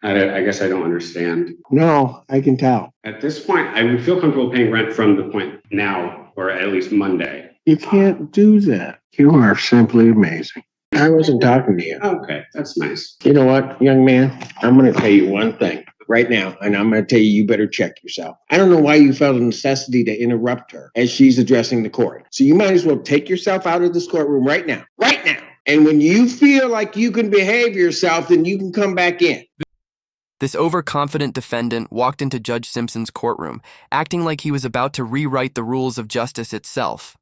I guess I don't understand. No, I can tell. At this point, I would feel comfortable paying rent from the point now, or at least Monday. You can't do that. You are simply amazing. I wasn't talking to you. Okay, that's nice. You know what, young man? I'm going to tell you one thing right now, and I'm going to tell you, you better check yourself. I don't know why you felt a necessity to interrupt her as she's addressing the court. So you might as well take yourself out of this courtroom right now. Right now. And when you feel like you can behave yourself, then you can come back in. This overconfident defendant walked into Judge Simpson's courtroom, acting like he was about to rewrite the rules of justice itself.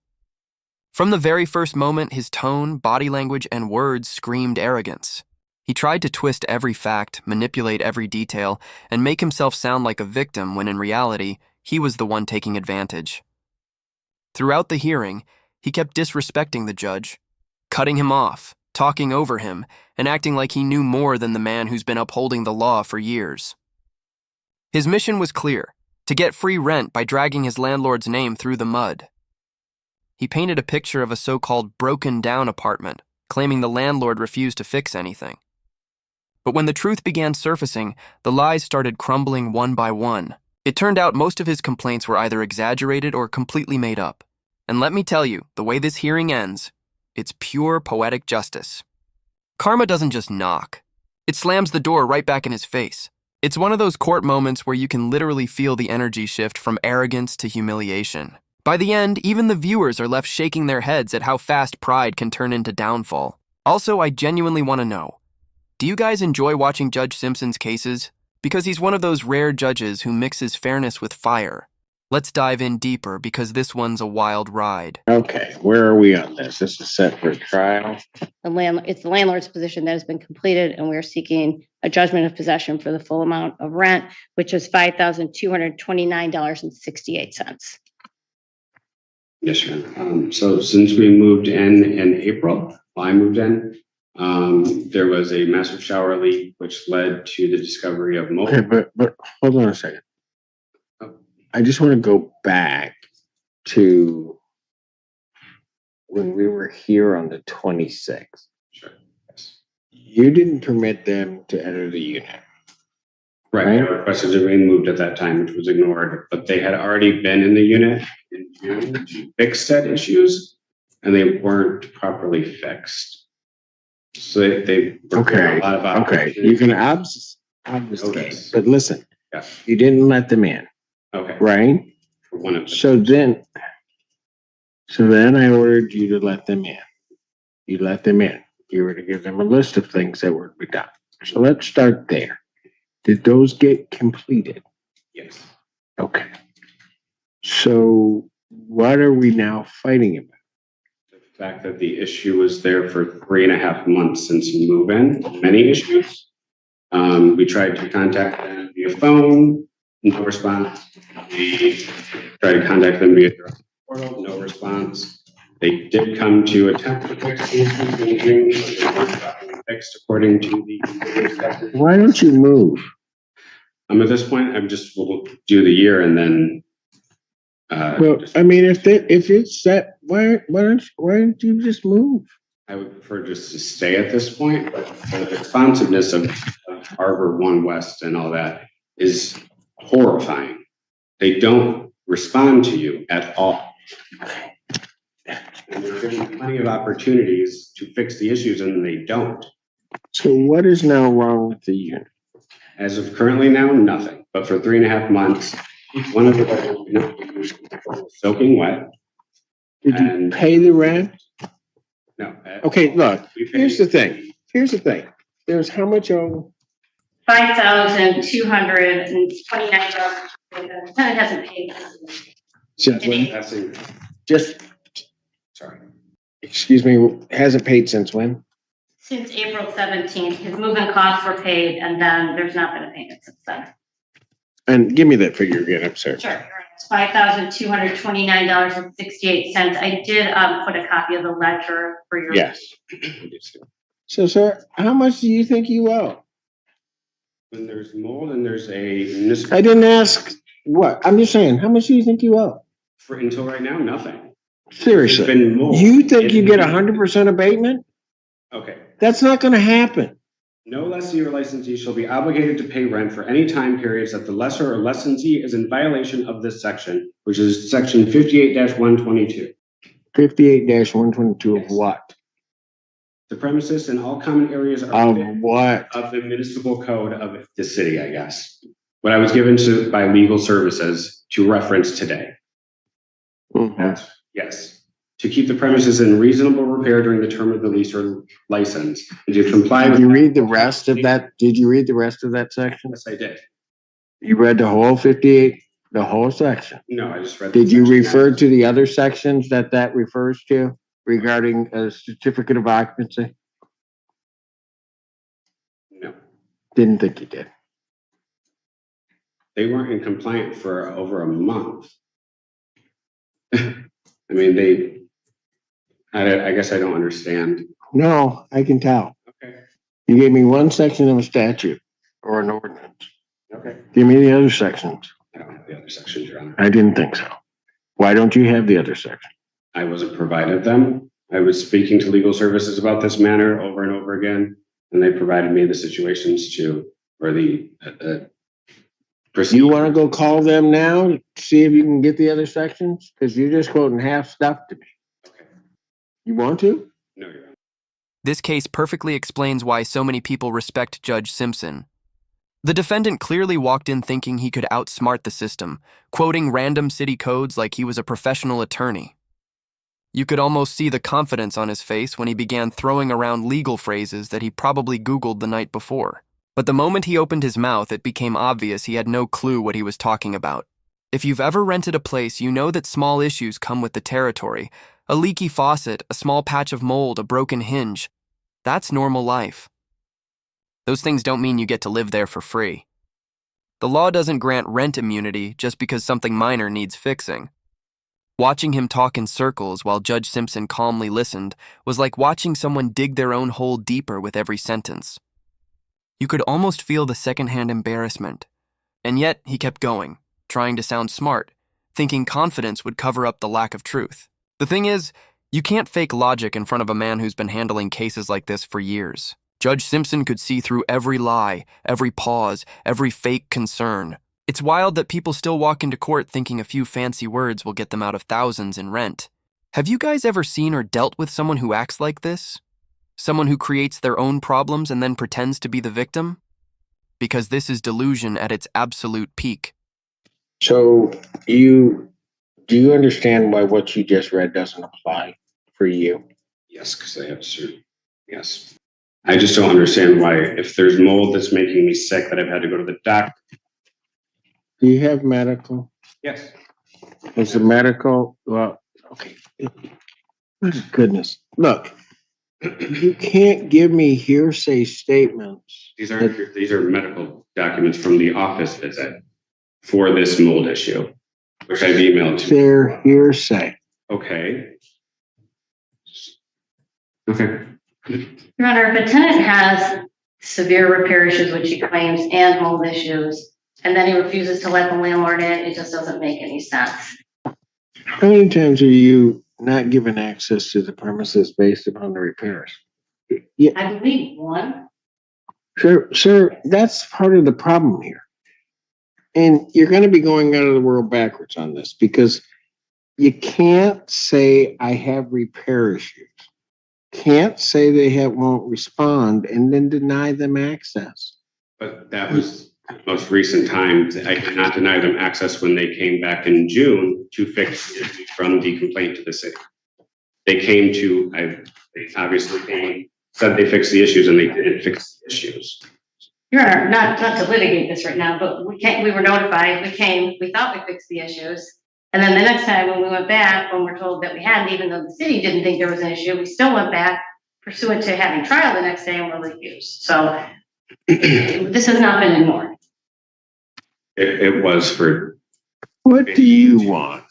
From the very first moment, his tone, body language, and words screamed arrogance. He tried to twist every fact, manipulate every detail, and make himself sound like a victim when in reality, he was the one taking advantage. Throughout the hearing, he kept disrespecting the judge, cutting him off, talking over him, and acting like he knew more than the man who's been upholding the law for years. His mission was clear: to get free rent by dragging his landlord's name through the mud. He painted a picture of a so-called broken-down apartment, claiming the landlord refused to fix anything. But when the truth began surfacing, the lies started crumbling one by one. It turned out most of his complaints were either exaggerated or completely made up. And let me tell you, the way this hearing ends, it's pure poetic justice. Karma doesn't just knock. It slams the door right back in his face. It's one of those court moments where you can literally feel the energy shift from arrogance to humiliation. By the end, even the viewers are left shaking their heads at how fast pride can turn into downfall. Also, I genuinely want to know, do you guys enjoy watching Judge Simpson's cases? Because he's one of those rare judges who mixes fairness with fire. Let's dive in deeper because this one's a wild ride. Okay, where are we on this? This is set for trial. It's the landlord's position that has been completed, and we're seeking a judgment of possession for the full amount of rent, which is $5,229.68. Yes, sir. So since we moved in April, I moved in, there was a massive shower leak, which led to the discovery of mold. Okay, but hold on a second. I just want to go back to when we were here on the 26th. Sure. Yes. You didn't permit them to enter the unit. Right. They requested to be moved at that time, which was ignored, but they had already been in the unit in June to fix said issues, and they weren't properly fixed. So they were a lot of okay. You can obviously, but listen, you didn't let them in. Okay. Right? For one of them. So then I ordered you to let them in. You let them in. You were to give them a list of things that were to be done. So let's start there. Did those get completed? Yes. Okay. So what are we now fighting about? The fact that the issue was there for 3.5 months since move-in. Many issues. We tried to contact them via phone, no response. We tried to contact them via their portal, no response. They did come to attempt to fix the issues in June, but they weren't properly fixed according to the. Why don't you move? At this point, we'll do the year and then. Well, I mean, if it's that, why don't you just move? I would prefer just to stay at this point, but the responsiveness of Harbor One West and all that is horrifying. They don't respond to you at all. And there's been plenty of opportunities to fix the issues and they don't. So what is now wrong with the unit? As of currently now, nothing. But for 3.5 months, one of the bedrooms was soaking wet. Did you pay the rent? No. Okay, look, here's the thing. There's how much on? $5,229. It hasn't paid. Since when? Sorry. Excuse me, hasn't paid since when? Since April 17th. His move-in costs were paid, and then there's not been a payment since then. And give me that figure again, I'm sorry. Sure. It's $5,229.68. I did put a copy of the ledger for your. Yes. So, sir, how much do you think you owe? When there's mold and there's a. I didn't ask what. I'm just saying, how much do you think you owe? Until right now, nothing. Seriously. You think you get 100% abatement? Okay. That's not going to happen. No lessee or licensee shall be obligated to pay rent for any time periods that the lessor or licensee is in violation of this section, which is section 58-122. 58-122 of Yes. what? The premises and all common areas are Of within what? of the municipal code of the city, I guess. What I was given to by legal services to reference today. Mhm. Yes. To keep the premises in reasonable repair during the term of the lease or license, and to comply Did with. you read the rest of that? Did you read the rest of that section? Yes, I did. You read the whole 58, the whole section? No, I just read. Did you refer to the other sections that refers to regarding a certificate of occupancy? No, Didn't think you did. they weren't in compliance for over a month. I mean, I guess I don't understand. No, I can tell. Okay. You gave me one section of a statute or an ordinance. Okay. Give me the other sections. I don't have the other sections, Your Honor. I didn't think so. Why don't you have the other section? I wasn't provided them. I was speaking to legal services about this matter over and over again, and they provided me the situations or the You want to go call them now, see if you can get the other sections? Because you're just quoting half stuff to me. Okay. You want to? No, Your Honor. This case perfectly explains why so many people respect Judge Simpson. The defendant clearly walked in thinking he could outsmart the system, quoting random city codes like he was a professional attorney. You could almost see the confidence on his face when he began throwing around legal phrases that he probably Googled the night before. But the moment he opened his mouth, it became obvious he had no clue what he was talking about. If you've ever rented a place, you know that small issues come with the territory. A leaky faucet, a small patch of mold, a broken hinge. That's normal life. Those things don't mean you get to live there for free. The law doesn't grant rent immunity just because something minor needs fixing. Watching him talk in circles while Judge Simpson calmly listened was like watching someone dig their own hole deeper with every sentence. You could almost feel the secondhand embarrassment. And yet he kept going, trying to sound smart, thinking confidence would cover up the lack of truth. The thing is, you can't fake logic in front of a man who's been handling cases like this for years. Judge Simpson could see through every lie, every pause, every fake concern. It's wild that people still walk into court thinking a few fancy words will get them out of thousands in rent. Have you guys ever seen or dealt with someone who acts like this? Someone who creates their own problems and then pretends to be the victim? Because this is delusion at its absolute peak. So do you understand why what you just read doesn't apply for you? Yes, because I have certain. Yes. I just don't understand why, if there's mold that's making me sick, that I've had to go to the doctor. Do you have medical? Yes. Is the medical, well, okay. My goodness. Look, you can't give me hearsay statements. These are medical documents from the office visit for this mold issue, which I've emailed to. They're hearsay. Okay. Okay. Your Honor, if a tenant has severe repair issues, which he claims, and mold issues, and then he refuses to let the landlord in, it just doesn't make any sense. How many times are you not given access to the premises based upon the repairs? I believe one. Sir, that's part of the problem here. And you're going to be going out of the world backwards on this because you can't say I have repair issues. Can't say they won't respond and then deny them access. But that was the most recent time. I did not deny them access when they came back in June to fix the issues from the complaint to the city. They came to, they obviously came, said they fixed the issues and they didn't fix the issues. Your Honor, not to litigate this right now, but we were notified, we thought we fixed the issues. And then the next time when we went back, when we're told that we hadn't, even though the city didn't think there was an issue, we still went back pursuant to having trial the next day and were refused. So this has not been ignored. It was for. What do you want?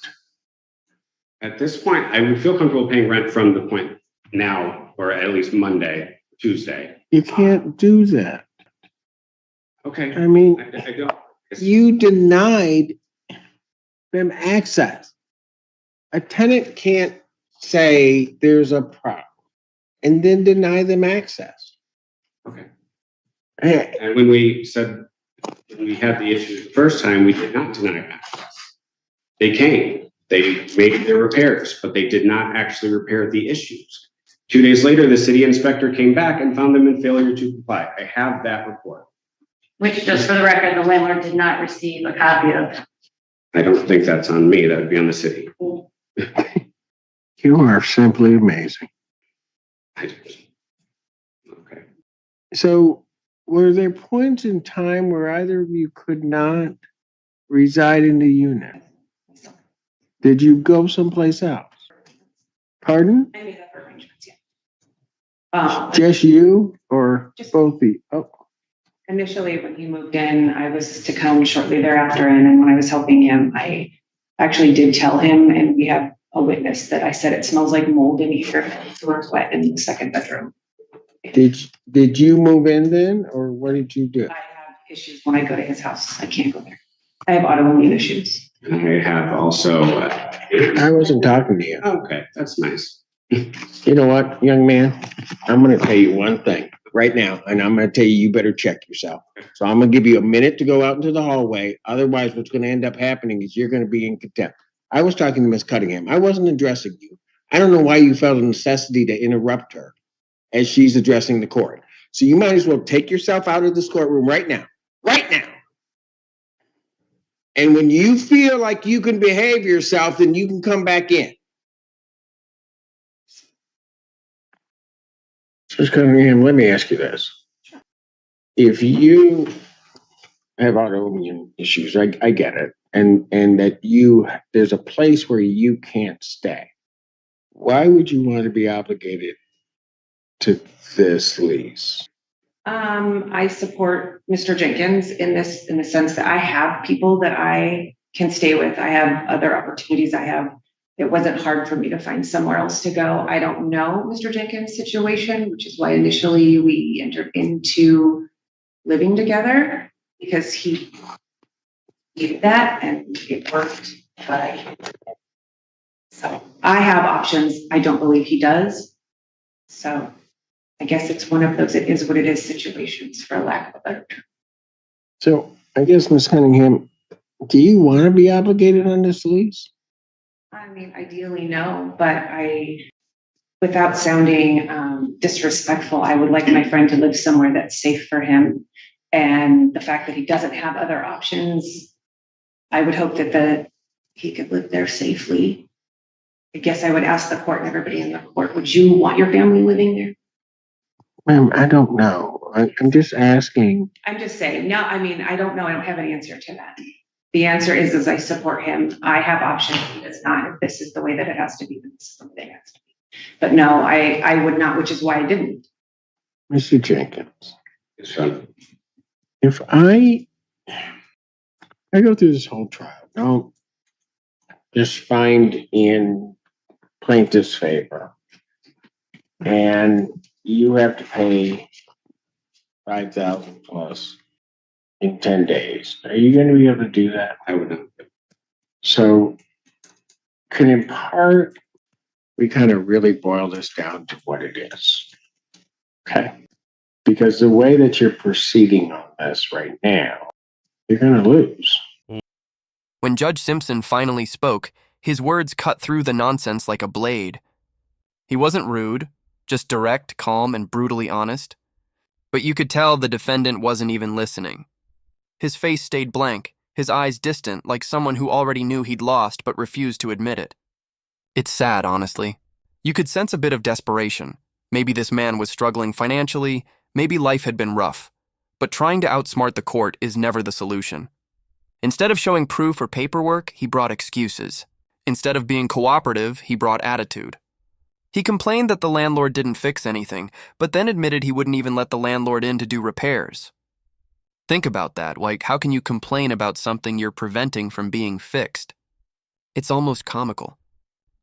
At this point, I would feel comfortable paying rent from the point now, or at least Monday, Tuesday. You can't do that. Okay. I mean, I don't. you denied them access. A tenant can't say there's a problem and then deny them access. Okay. Hey, And when we had the issue the first time, we did not deny access. They came, they made their repairs, but they did not actually repair the issues. 2 days later, the city inspector came back and found them in failure to comply. I have that report. Which, just for the record, the landlord did not receive a copy of. I don't think that's on me. That would be on the city. you are simply amazing. Okay. So, were there points in time where either of you could not reside in the unit? Did you go someplace else? Pardon? I made other arrangements, yeah. Just you or Just- both of you? Oh, Initially, when he moved in, I was to come shortly thereafter, and then when I was helping him, I actually did tell him, and we have a witness that I said it smells like mold in here, the floor's wet in the second bedroom. did you move in then, or what did you do? I have issues when I go to his house. I can't go there. I have autoimmune issues. I have also. I wasn't talking to you. Okay, that's nice. You know what, young man? I'm going to tell you one thing right now, and I'm going to tell you better check yourself. So I'm going to give you a minute to go out into the hallway. Otherwise, what's going to end up happening is you're going to be in contempt. I was talking to Miss Cunningham. I wasn't addressing you. I don't know why you felt a necessity to interrupt her as she's addressing the court. So you might as well take yourself out of this courtroom right now. Right now. And when you feel like you can behave yourself, then you can come back in. Ms. Cunningham, let me ask you this. If you have autoimmune issues, I get it, and that there's a place where you can't stay, why would you want to be obligated to this lease? I support Mr. Jenkins in the sense that I have people that I can stay with. I have other opportunities. It wasn't hard for me to find somewhere else to go. I don't know Mr. Jenkins' situation, which is why initially we entered into living together, because he did that and it worked. So I have options. I don't believe he does. So I guess it's one of those, it is what it is situations, for lack of a better term. So I guess, Ms. Cunningham, do you want to be obligated on this lease? I mean, ideally, no, but without sounding disrespectful, I would like my friend to live somewhere that's safe for him. And the fact that he doesn't have other options, I would hope that he could live there safely. I guess I would ask the court and everybody in the court, would you want your family living there? Ma'am, I don't know. I'm just asking. I'm just saying, no, I mean, I don't know. I don't have an answer to that. The answer is I support him. I have options. He does not. If this is the way that it has to be, then this is the way it has to be. But no, I would not, which is why I didn't. Mr. Jenkins, So, if I go through this whole trial, don't just find in plaintiff's favor, and you have to pay $5,000 plus in 10 days. Are you going to be able to do that? I would not. So, can in part, we kind of really boil this down to what it is. Okay. Because the way that you're proceeding on this right now, you're going to lose. When Judge Simpson finally spoke, his words cut through the nonsense like a blade. He wasn't rude, just direct, calm, and brutally honest. But you could tell the defendant wasn't even listening. His face stayed blank, his eyes distant, like someone who already knew he'd lost but refused to admit it. It's sad, honestly. You could sense a bit of desperation. Maybe this man was struggling financially, maybe life had been rough. But trying to outsmart the court is never the solution. Instead of showing proof or paperwork, he brought excuses. Instead of being cooperative, he brought attitude. He complained that the landlord didn't fix anything, but then admitted he wouldn't even let the landlord in to do repairs. Think about that, like how can you complain about something you're preventing from being fixed? It's almost comical.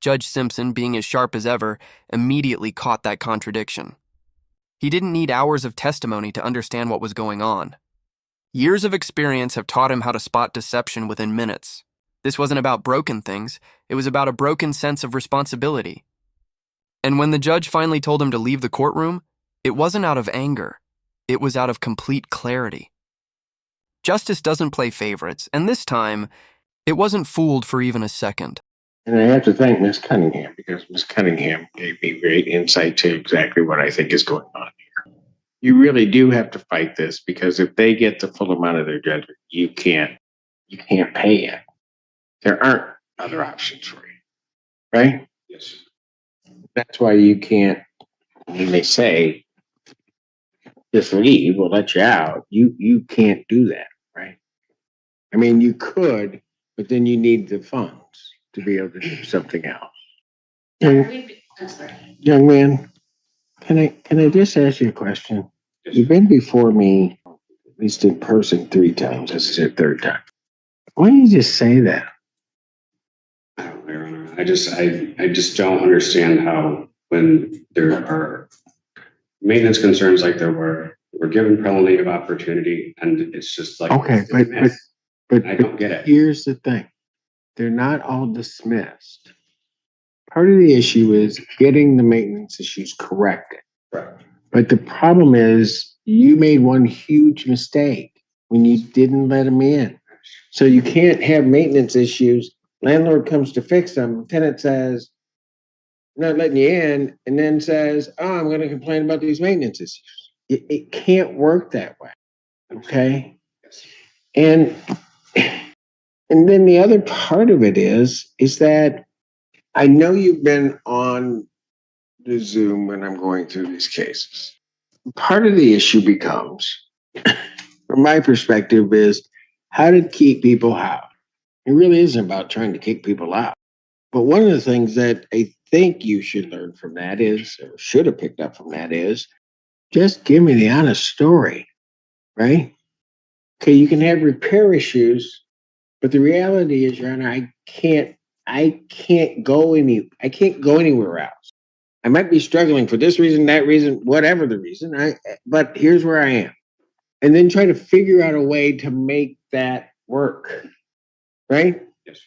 Judge Simpson, being as sharp as ever, immediately caught that contradiction. He didn't need hours of testimony to understand what was going on. Years of experience have taught him how to spot deception within minutes. This wasn't about broken things, it was about a broken sense of responsibility. And when the judge finally told him to leave the courtroom, it wasn't out of anger. it was out of complete clarity. Justice doesn't play favorites, and this time, it wasn't fooled for even a second. And I have to thank Miss Cunningham, because Miss Cunningham gave me great insight to exactly what I think is going on here. You really do have to fight this, because if they get the full amount of their judgment, you can't pay it. There aren't other options for you, right? Yes. That's why you can't, when they say, just leave, we'll let you out. You can't do that, right? I mean, you could, but then you need the funds to be able to do something else. I'm sorry. Young man, can I just ask you a question? Yes. You've been before me, at least in person, 3 times. This is your 3rd time. Why don't you just say that? I don't know, Your Honor. I just don't understand how, when there are maintenance concerns like there were, we're given plenty of opportunity, and it's just like, Okay, it's dismissed. but I don't get it. here's the thing. They're not all dismissed. Part of the issue is getting the maintenance issues corrected. Right. But the problem is you made one huge mistake when you didn't let them in. So you can't have maintenance issues. Landlord comes to fix them. Tenant says, I'm not letting you in, and then says, oh, I'm going to complain about these maintenance issues. It can't work that way. Okay? Yes. And then the other part of it is that I know you've been on the Zoom when I'm going through these cases. Part of the issue becomes, from my perspective, is how to keep people out. It really isn't about trying to kick people out. But one of the things that I think you should learn from that is, or should have picked up from that is, just give me the honest story, right? Okay, you can have repair issues, but the reality is, Your Honor, I can't go anywhere else. I might be struggling for this reason, that reason, whatever the reason. But here's where I am. And then try to figure out a way to make that work. Right? Yes.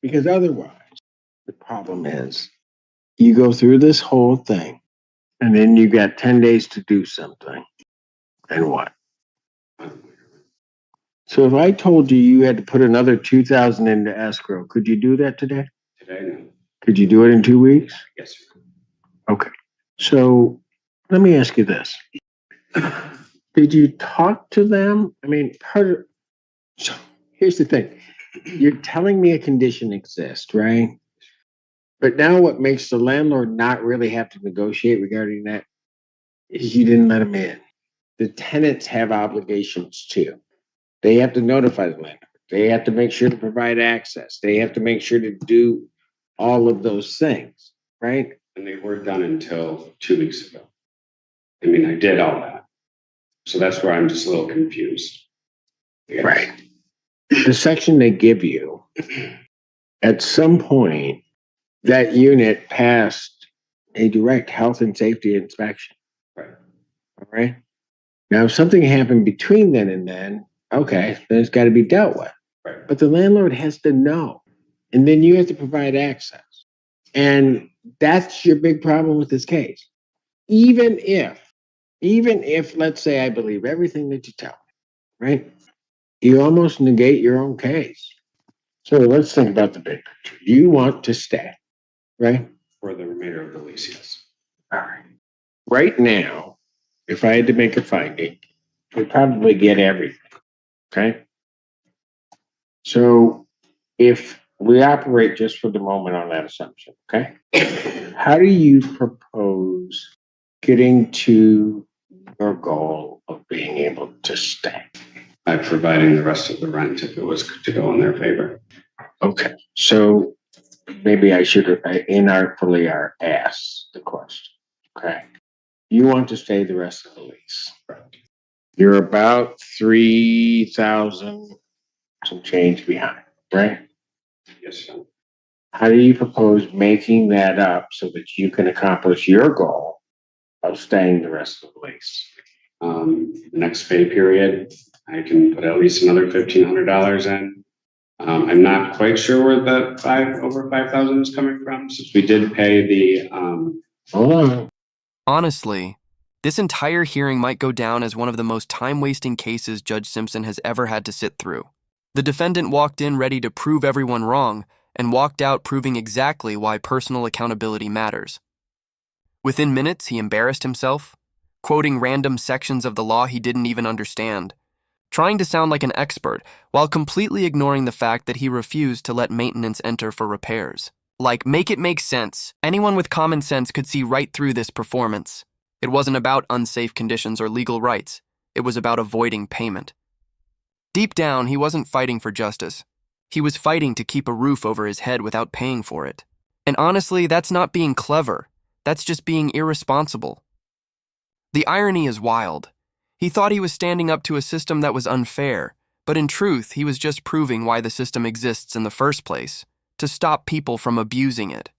Because otherwise, the problem is you go through this whole thing and then you got 10 days to do something. And what? So if I told you had to put another $2,000 into escrow, could you do that today? Today, no. Could you do it in 2 weeks? Yes. Okay. So let me ask you this. Did you talk to them? I mean, so here's the thing. You're telling me a condition exists, right? But now what makes the landlord not really have to negotiate regarding that is you didn't let them in. The tenants have obligations too. They have to notify the landlord. They have to make sure to provide access. They have to make sure to do all of those things, right? And they weren't done until 2 weeks ago. I mean, I did all that. So that's where I'm just a little confused. Yes. Right. The section they give you, at some point, that unit passed a direct health and safety inspection. Right. All right. Now, if something happened between then and then, okay, then it's got to be dealt with. Right. But the landlord has to know. And then you have to provide access. And that's your big problem with this case. Even if, let's say, I believe everything that you tell me, right? You almost negate your own case. So let's think about the big picture. You want to stay, right? For the remainder of the lease, yes. All right. Right now, if I had to make a finding, we'd probably get everything, okay? So if we operate just for the moment on that assumption, okay? How do you propose getting to your goal of being able to stay? By providing the rest of the rent if it was to go in their favor. Okay, so maybe I should have inartfully asked the question. Okay, you want to stay the rest of the lease. Correct. You're about 3,000 some change behind, right? Yes, sir. How do you propose making that up so that you can accomplish your goal of staying the rest of the lease? The next pay period, I can put at least another $1,500 in. I'm not quite sure where the over 5,000 is coming from, since we did pay the. Hold on. Honestly, This entire hearing might go down as one of the most time-wasting cases Judge Simpson has ever had to sit through. The defendant walked in ready to prove everyone wrong and walked out proving exactly why personal accountability matters. Within minutes, he embarrassed himself, quoting random sections of the law he didn't even understand, trying to sound like an expert while completely ignoring the fact that he refused to let maintenance enter for repairs. Like, make it make sense. Anyone with common sense could see right through this performance. It wasn't about unsafe conditions or legal rights. It was about avoiding payment. Deep down, he wasn't fighting for justice. He was fighting to keep a roof over his head without paying for it. And honestly, that's not being clever. That's just being irresponsible. The irony is wild. He thought he was standing up to a system that was unfair, but in truth, he was just proving why the system exists in the first place, to stop people from abusing it.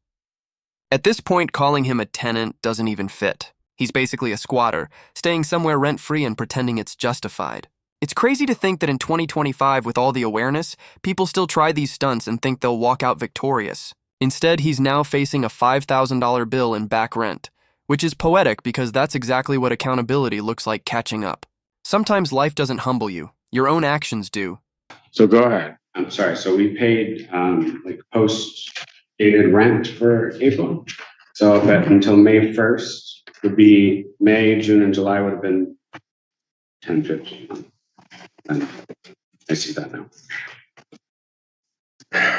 At this point, calling him a tenant doesn't even fit. He's basically a squatter, staying somewhere rent-free and pretending it's justified. It's crazy to think that in 2025, with all the awareness, people still try these stunts and think they'll walk out victorious. Instead, he's now facing a $5,000 bill in back rent, which is poetic because that's exactly what accountability looks like catching up. Sometimes life doesn't humble you. Your own actions do. So go ahead. I'm sorry. So we paid like post-dated rent for April. So that until May 1st would be May, June, and July would have been 10, 15. And I see that now.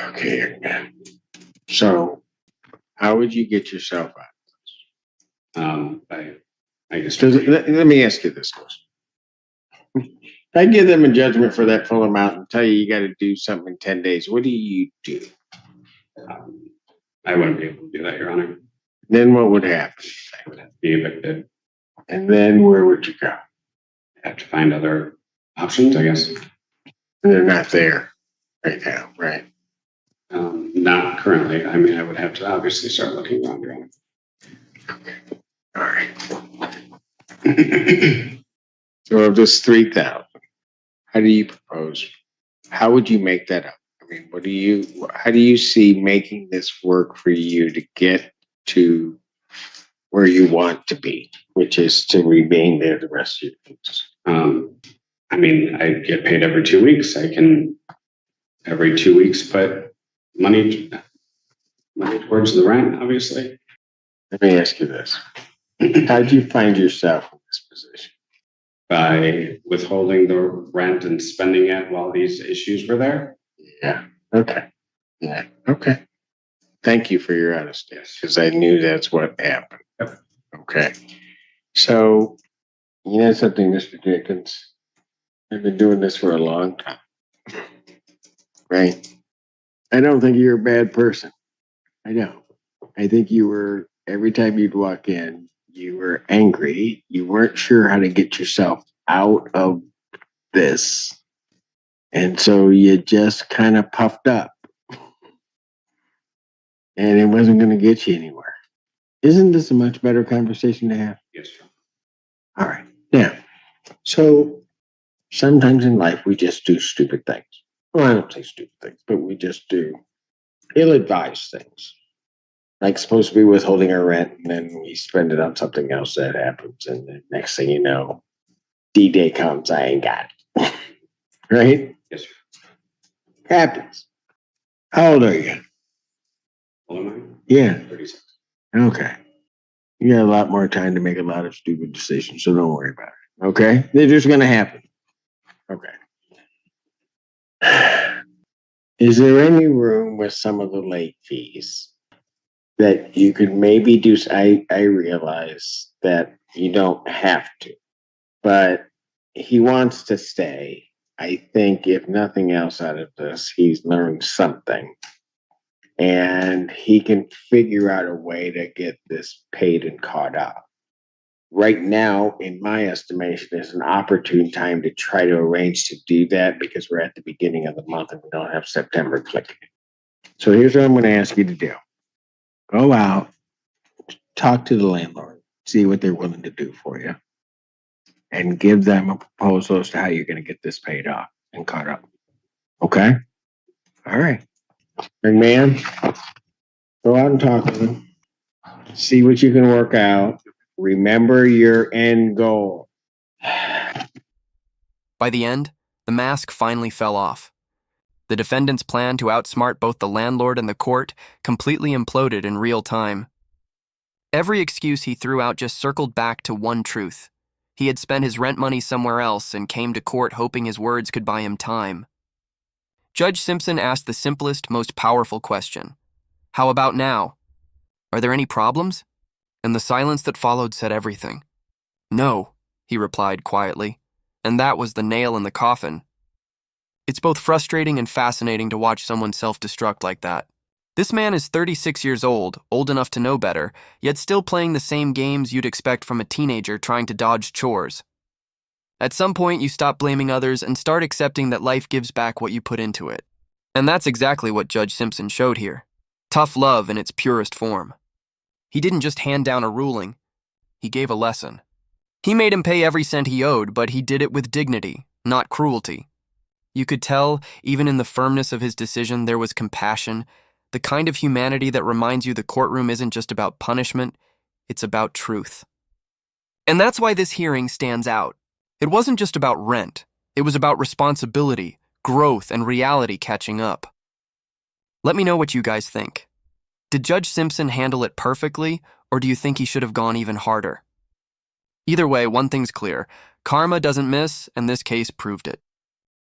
Okay. So how would you get yourself out? I guess. Let me ask you this question. If I give them a judgment for that full amount and tell you got to do something in 10 days, what do you do? I wouldn't be able to do that, Your Honor. Then what would happen? I would have to be evicted. And then where would you go? I have to find other options, I guess. They're not there right now, right? Not currently. I mean, I would have to obviously start looking around, Your Honor. Okay. All right. So of this 3,000, how do you propose? How would you make that up? I mean, how do you see making this work for you to get to where you want to be, which is to remain there the rest of your lives? I mean, I get paid every 2 weeks. I can every 2 weeks put money towards the rent, obviously. Let me ask you this. How did you find yourself in this position? By withholding the rent and spending it while these issues were there. Yeah. Okay. Yeah. Okay. Thank you for your honesty, because I knew that's what happened. Yep. Okay. So, you know something, Mr. Jenkins? I've been doing this for a long time. Right? I don't think you're a bad person. I don't. I think you were, every time you'd walk in, you were angry. You weren't sure how to get yourself out of this. And so you just kind of puffed up. And it wasn't going to get you anywhere. Isn't this a much better conversation to have? Yes, sir. All right. Now, so sometimes in life we just do stupid things. Well, I don't say stupid things, but we just do ill-advised things. Like supposed to be withholding our rent, and then we spend it on something else that happens. And the next thing you know, D-Day comes, I ain't got it. Right? Yes, sir. Happens. How old are you? How am I? Yeah. 36. Okay. You got a lot more time to make a lot of stupid decisions, so don't worry about it. Okay? They're just going to happen. Okay. Is there any room with some of the late fees that you could maybe do? I realize that you don't have to, but he wants to stay. I think if nothing else out of this, he's learned something. And he can figure out a way to get this paid and caught up. Right now, in my estimation, is an opportune time to try to arrange to do that because we're at the beginning of the month and we don't have September clicking. So here's what I'm going to ask you to do. Go out, talk to the landlord, see what they're willing to do for you, and give them a proposal as to how you're going to get this paid off and caught up. Okay? All right. And man, go out and talk to them. See what you can work out. Remember your end goal. By the end, the mask finally fell off. The defendant's plan to outsmart both the landlord and the court completely imploded in real time. Every excuse he threw out just circled back to one truth. He had spent his rent money somewhere else and came to court hoping his words could buy him time. Judge Simpson asked the simplest, most powerful question. How about now? Are there any problems? And the silence that followed said everything. No, he replied quietly, and that was the nail in the coffin. It's both frustrating and fascinating to watch someone self-destruct like that. This man is 36 years old enough to know better, yet still playing the same games you'd expect from a teenager trying to dodge chores. At some point, you stop blaming others and start accepting that life gives back what you put into it. And that's exactly what Judge Simpson showed here. Tough love in its purest form. He didn't just hand down a ruling, he gave a lesson. He made him pay every cent he owed, but he did it with dignity, not cruelty. You could tell, even in the firmness of his decision, there was compassion, the kind of humanity that reminds you the courtroom isn't just about punishment, it's about truth. And that's why this hearing stands out. It wasn't just about rent, it was about responsibility, growth, and reality catching up. Let me know what you guys think. Did Judge Simpson handle it perfectly, or do you think he should have gone even harder? Either way, one thing's clear. Karma doesn't miss, and this case proved it.